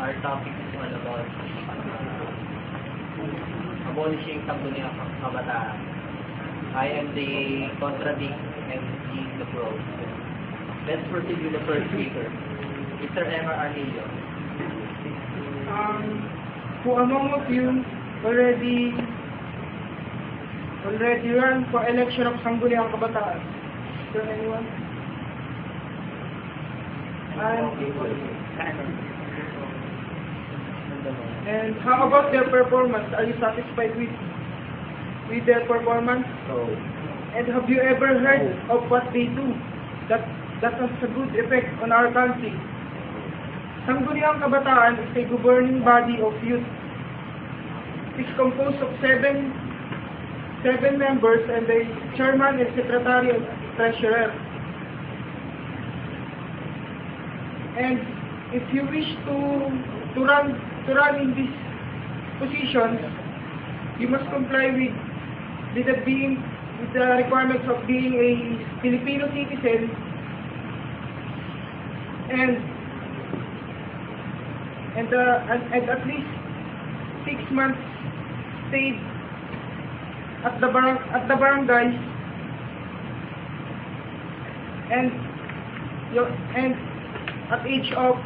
our topic is all about abolishing Sangguniang Kabataan. I am the contradict and he is the pro. Let's proceed with the first speaker, Mr. Emma Arnillo. Who among of you already ran for election of Sangguniang Kabataan? Is there anyone? And how about their performance? Are you satisfied with their performance? So, And have you ever heard of what they do that has a good effect on our country? Sangguniang Kabataan is a governing body of youth. It's composed of seven members and the chairman and secretary and treasurer. And if you wish to run in these positions, you must comply with the requirements of being a Filipino citizen and at least 6 months stayed at the barangay and at age of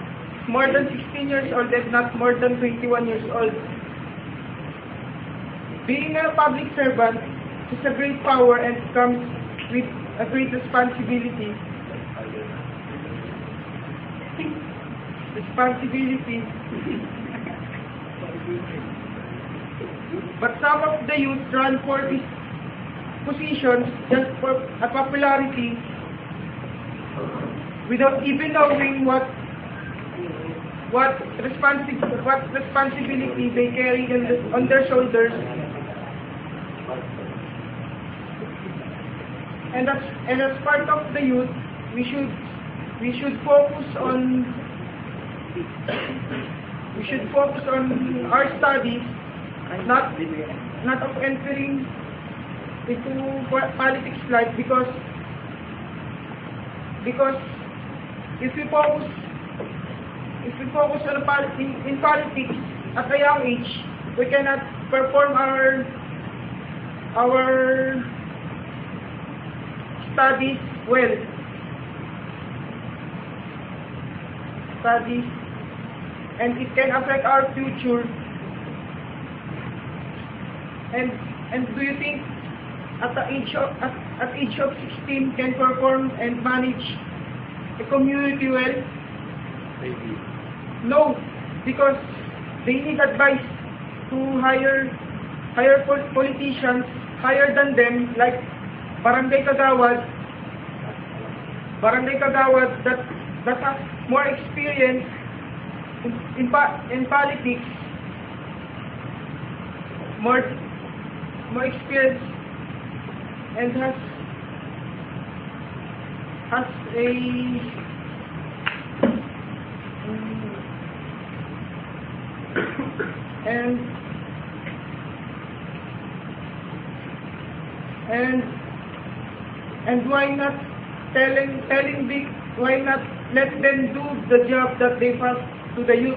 more than 16 years old and not more than 21 years old. Being a public servant is a great power and comes with a great responsibility. But some of the youth run for these positions just for a popularity without even knowing what responsibility they carry on their shoulders. And as part of the youth, we should focus on our studies, not of entering into politics life, because if we focus on in politics at a young age, we cannot perform our studies well. And it can affect our future. And do you think at age of 16 can perform and manage a community well? maybe. No, because they need advice to hire politicians higher than them, like barangay kagawad that has more experience in politics, more experience, and has a and why not why not let them do the job that they pass to the youth?